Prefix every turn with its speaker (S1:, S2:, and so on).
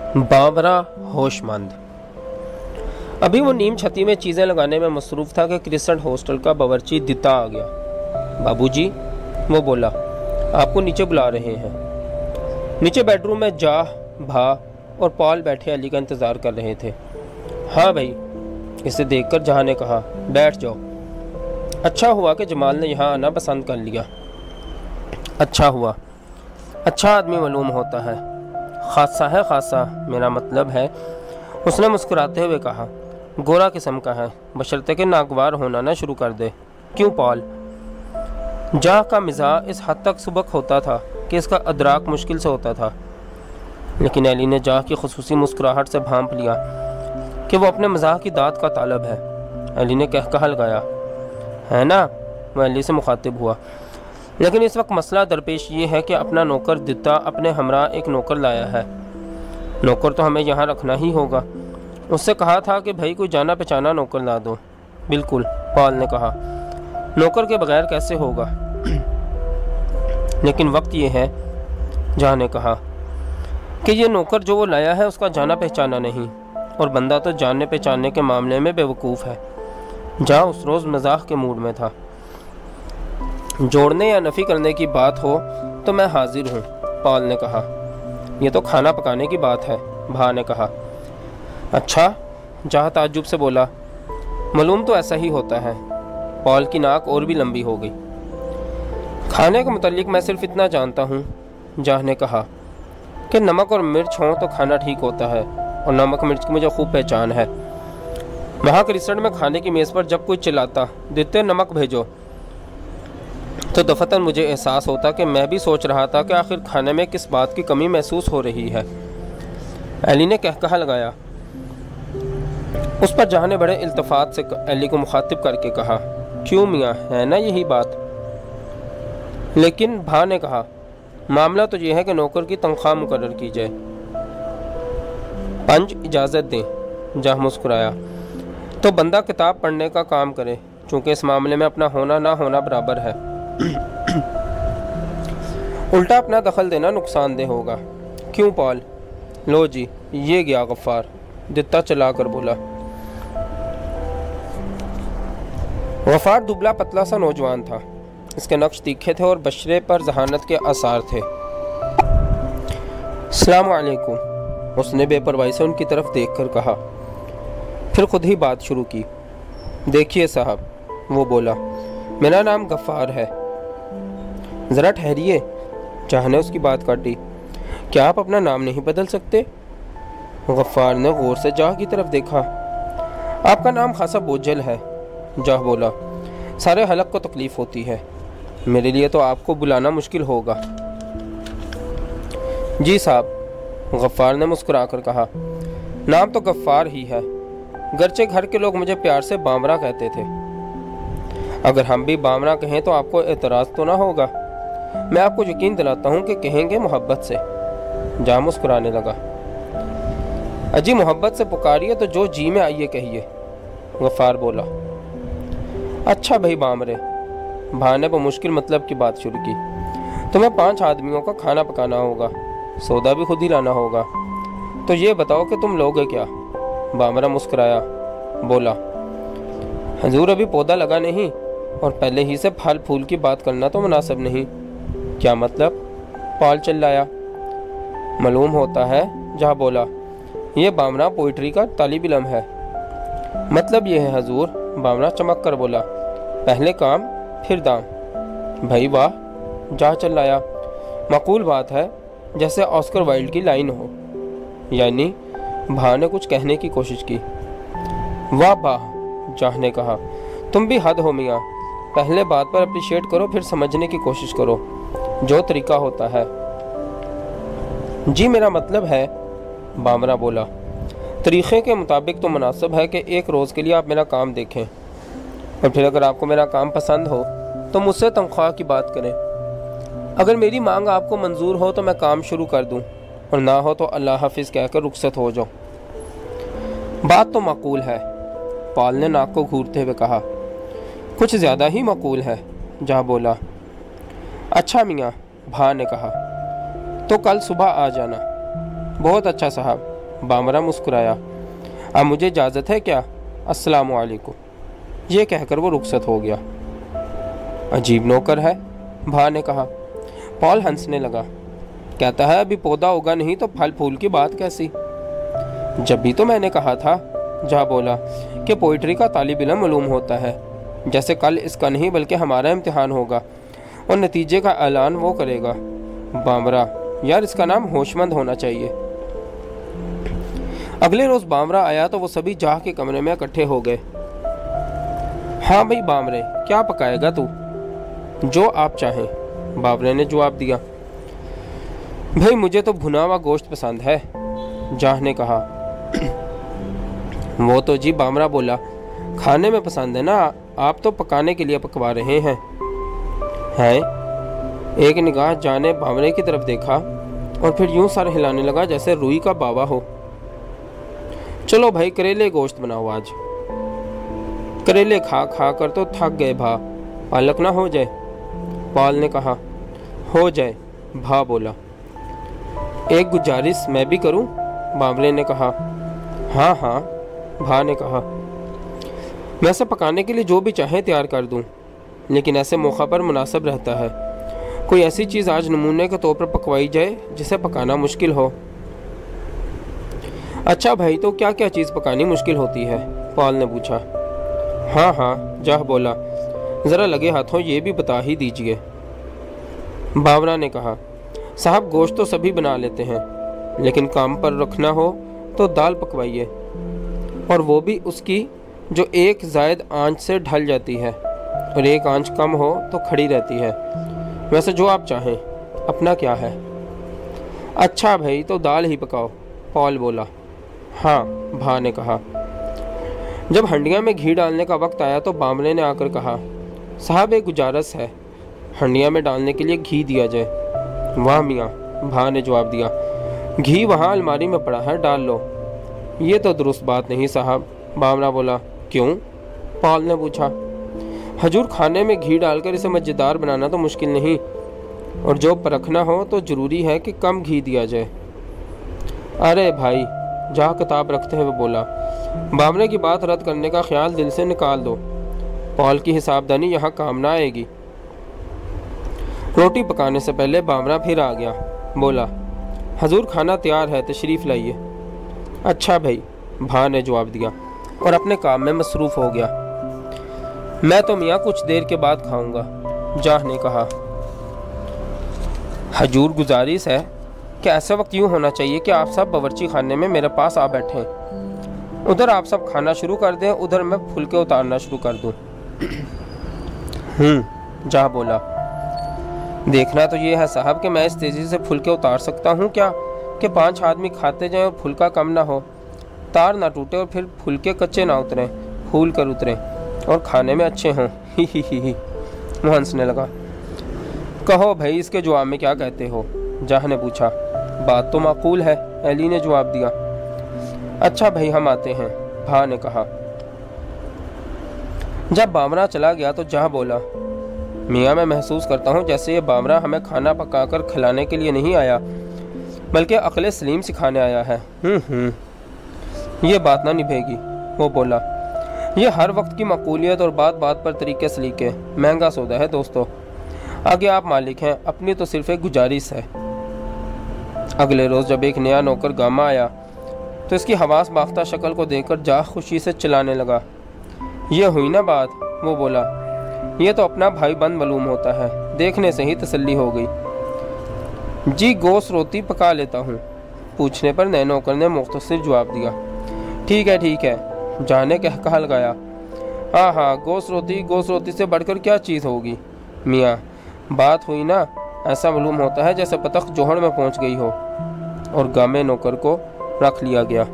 S1: बावरा होशमंद। अभी वो नीम छती में चीज़ें लगाने में मसरूफ़ था कि क्रिस्टन हॉस्टल का बावर्ची दिता आ गया। बाबूजी, वो बोला, आपको नीचे बुला रहे हैं। नीचे बेडरूम में जाह, भा और पॉल बैठे अली का इंतज़ार कर रहे थे। हाँ भाई, इसे देखकर जहाँ ने कहा, बैठ जाओ। अच्छा हुआ कि जमाल ने यहाँ आना पसंद कर लिया। अच्छा हुआ। अच्छा आदमी मालूम होता है। खासा है, खासा मेरा मतलब है, उसने मुस्कुराते हुए कहा। गोरा किस्म का है, बशर्ते के नागवार होना ना शुरू कर दे। क्यों पॉल? जाह का मिजाज इस हद तक सुबक होता था कि इसका अदराक मुश्किल से होता था, लेकिन एली ने जाह की खुसूसी मुस्कुराहट से भांप लिया कि वो अपने मजाक की दाद का तालब है। एली ने कहा लगाया, है ना? वह एली से मुखातिब हुआ। लेकिन इस वक्त मसला दरपेश ये है कि अपना नौकर दिता अपने हमरा एक नौकर लाया है। नौकर तो हमें यहाँ रखना ही होगा। उससे कहा था कि भाई कोई जाना पहचाना नौकर ला दो। बिल्कुल, पॉल ने कहा, नौकर के बगैर कैसे होगा? लेकिन वक्त ये है, जहाँ ने कहा, कि ये नौकर जो वो लाया है उसका जाना पहचाना नहीं, और बंदा तो जानने पहचानने के मामले में बेवकूफ़ है। जहाँ उस रोज़ मजाक के मूड में था। जोड़ने या नफ़ी करने की बात हो तो मैं हाजिर हूँ, पॉल ने कहा। ये तो खाना पकाने की बात है, भा ने कहा। अच्छा, जहाँ ताज्जुब से बोला, मालूम तो ऐसा ही होता है। पॉल की नाक और भी लंबी हो गई। खाने के मुतालिक मैं सिर्फ इतना जानता हूँ, जहाँ ने कहा, कि नमक और मिर्च हों तो खाना ठीक होता है, और नमक मिर्च की मुझे खूब पहचान है। वहाँ क्रिस्टन में खाने की मेज़ पर जब कोई चिल्लाता, देते नमक भेजो, तो दफतन मुझे एहसास होता कि मैं भी सोच रहा था कि आखिर खाने में किस बात की कमी महसूस हो रही है। एली ने कहा लगाया। उस पर जहाँ ने बड़े इल्तफात से एली को मुखातिब करके कहा, क्यों मियाँ, है ना यही बात? लेकिन भा ने कहा, मामला तो यह है कि नौकर की तनख्वाह मुकर्रर की जाए। पंच इजाज़त दें, जहाँ मुस्कुराया, तो बंदा किताब पढ़ने का काम करे, चूँकि इस मामले में अपना होना ना होना बराबर है। उल्टा अपना दखल देना नुकसानदेह होगा। क्यों पॉल? लो जी, ये गया गफ्फार, दित्ता चला कर बोला। गफ्फार दुबला पतला सा नौजवान था। इसके नक्श तीखे थे और बशरे पर जहानत के आसार थे। अस्सलाम वालेकुम, उसने बेपरवाही से उनकी तरफ देखकर कहा। फिर खुद ही बात शुरू की। देखिए साहब, वो बोला, मेरा नाम गफ्फार है। ज़रा ठहरिए, चाहने उसकी बात काटी। क्या आप अपना नाम नहीं बदल सकते? गफ्फार ने गौर से जाह की तरफ देखा। आपका नाम खासा बोझल है, जाह बोला। सारे हलक को तकलीफ होती है, मेरे लिए तो आपको बुलाना मुश्किल होगा। जी साहब, गफ्फार ने मुस्कुराकर कहा। नाम तो गफ्फार ही है, गरचे घर के लोग मुझे प्यार से बामरा कहते थे। अगर हम भी बामरा कहें तो आपको एतराज़ तो ना होगा? मैं आपको यकीन दिलाता हूँ कि कहेंगे मोहब्बत से। जा मुस्कुराने लगा। अजी मोहब्बत से पुकारिए तो जो जी में आइए कहिए, गफ्फार बोला। अच्छा भाई बामरे, भा ने मुश्किल मतलब की बात शुरू की। तुम्हें 5 आदमियों का खाना पकाना होगा, सौदा भी खुद ही लाना होगा, तो ये बताओ कि तुम लोगे क्या? बामरा मुस्कुराया, बोला, हजूर अभी पौधा लगा नहीं, और पहले ही से फल फूल की बात करना तो मुनासिब नहीं। क्या मतलब? पॉल चिल्लाया। मालूम होता है, जहाँ बोला, ये बामरा पोइट्री का तालिब इल्म है। मतलब ये है हजूर, बामरा चमक कर बोला, पहले काम फिर दाम। भाई वाह, जहाँ चिल्लाया। माकूल बात है, जैसे ऑस्कर वाइल्ड की लाइन हो। यानी? भा ने कुछ कहने की कोशिश की। वाह वाह, जाह ने कहा, तुम भी हद हो मियाँ। पहले बात पर अप्रिशिएट करो, फिर समझने की कोशिश करो, जो तरीका होता है। जी मेरा मतलब है, बामरा बोला, तरीक़े के मुताबिक तो मुनासिब है कि एक रोज़ के लिए आप मेरा काम देखें, और फिर अगर आपको मेरा काम पसंद हो तो मुझसे तनख्वाह की बात करें। अगर मेरी मांग आपको मंजूर हो तो मैं काम शुरू कर दूं, और ना हो तो अल्लाह हाफिज़ कहकर रुखसत हो जाओ। बात तो माकूल है, पॉल ने नाक को घूरते हुए कहा। कुछ ज़्यादा ही माकूल है, जा बोला। अच्छा मियाँ, भा ने कहा, तो कल सुबह आ जाना। बहुत अच्छा साहब, बामरा मुस्कुराया। अब मुझे इजाज़त है क्या? अस्सलाम वालेकुम। ये कहकर वो रुखसत हो गया। अजीब नौकर है, भा ने कहा। पॉल हंसने लगा। कहता है अभी पौधा उगा नहीं तो फल फूल की बात कैसी? जब भी तो मैंने कहा था, जा बोला, कि पोइट्री का तालिब इल्म मालूम होता है। जैसे कल इसका नहीं बल्कि हमारा इम्तिहान होगा और नतीजे का ऐलान वो करेगा। बामरा, यार इसका नाम होशमंद होना चाहिए। अगले रोज बामरा आया तो वो सभी जाह के कमरे में इकट्ठे हो गए। हाँ भाई बामरे, क्या पकाएगा तू? जो आप चाहें, बामरे ने जवाब दिया। भाई मुझे तो भुना हुआ गोश्त पसंद है, जाह ने कहा। वो तो जी, बामरा बोला, खाने में पसंद है ना, आप तो पकाने के लिए पकवा रहे हैं। एक निगाह जाह ने बामरे की तरफ देखा और फिर यूं सर हिलाने लगा जैसे रुई का बावा हो। चलो भाई करेले गोश्त बनाओ आज। करेले खा खा कर तो थक गए भा, पालक ना हो जाए? पॉल ने कहा। हो जाए, भा बोला। एक गुजारिश मैं भी करूं? बामरे ने कहा। हाँ हाँ, भा ने कहा। वैसे पकाने के लिए जो भी चाहे तैयार कर दूं, लेकिन ऐसे मौका पर मुनासिब रहता है कोई ऐसी चीज़ आज नमूने के तौर पर पकवाई जाए जिसे पकाना मुश्किल हो। अच्छा भाई, तो क्या क्या चीज़ पकानी मुश्किल होती है? पॉल ने पूछा। हाँ हाँ, जाह बोला, ज़रा लगे हाथों ये भी बता ही दीजिए। बावरा ने कहा। साहब गोश्त तो सभी बना लेते हैं, लेकिन काम पर रखना हो तो दाल पकवाइए, और वो भी उसकी जो एक जायद आंच से ढल जाती है और एक आंच कम हो तो खड़ी रहती है। वैसे जो आप चाहें, अपना क्या है? अच्छा भाई, तो दाल ही पकाओ, पॉल बोला। हाँ, भा ने कहा। जब हंडिया में घी डालने का वक्त आया तो बामरे ने आकर कहा, साहब एक गुजारिश है, हंडिया में डालने के लिए घी दिया जाए। वाह मियाँ, भा ने जवाब दिया, घी वहाँ अलमारी में पड़ा है, डाल लो। ये तो दुरुस्त बात नहीं साहब, बामरा बोला। क्यों? पॉल ने पूछा। हजूर, खाने में घी डालकर इसे मज़ेदार बनाना तो मुश्किल नहीं, और जो परखना हो तो ज़रूरी है कि कम घी दिया जाए। अरे भाई, जहाँ किताब रखते हैं वो बोला। बामरे की बात रद्द करने का ख्याल दिल से निकाल दो, पॉल की हिसाबदानी यहाँ काम ना आएगी। रोटी पकाने से पहले बामरा फिर आ गया, बोला, हजूर खाना तैयार है, तशरीफ़ लाइए। अच्छा भाई, भा ने जवाब दिया और अपने काम में मसरूफ़ हो गया। मैं तो मियाँ कुछ देर के बाद खाऊंगा, जाह ने कहा। हजूर गुजारिश है कि ऐसा वक्त यूँ होना चाहिए कि आप सब बावर्ची खाने में मेरे पास आ बैठें। उधर आप सब खाना शुरू कर दें, उधर मैं फुलके उतारना शुरू कर दूँ। जाह बोला। देखना तो ये है साहब कि मैं इस तेज़ी से फुलके उतार सकता हूँ क्या कि 5 आदमी खाते जाएं और फुलका कम ना हो, तार ना टूटे और फिर फुलके कच्चे ना उतरें, फूल कर उतरें और खाने में अच्छे हों। ही वो हंसने लगा। कहो भाई, इसके जवाब में क्या कहते हो? जाह ने पूछा। बात तो माकूल है, एली ने जवाब दिया। अच्छा भाई, हम आते हैं, भा ने कहा। जब बामरा चला गया तो जाह बोला, मियाँ मैं महसूस करता हूँ जैसे ये बामरा हमें खाना पकाकर खिलाने के लिए नहीं आया, बल्कि अक्ल सलीम सिखाने आया है। ये बात ना निभेगी, वो बोला। ये हर वक्त की मकबूलियत और बात बात पर तरीके सलीके महंगा सौदा है दोस्तों। आगे आप मालिक हैं, अपनी तो सिर्फ एक गुजारिश है। अगले रोज़ जब एक नया नौकर गामा आया तो इसकी हवास बाख्ता शक्ल को देखकर जा खुशी से चिल्लाने लगा। ये हुई ना बात, वो बोला। ये तो अपना भाई बंद मालूम होता है, देखने से ही तसल्ली हो गई। जी गोश्त रोटी पका लेता हूँ, पूछने पर नए नौकर ने मुख्तसर जवाब दिया। ठीक है, जाने कहा लगाया। हाँ, गोश्त रोटी से बढ़कर क्या चीज़ होगी मियाँ। बात हुई ना, ऐसा मालूम होता है जैसे बतख जोहड़ में पहुँच गई हो। और गामे नौकर को रख लिया गया।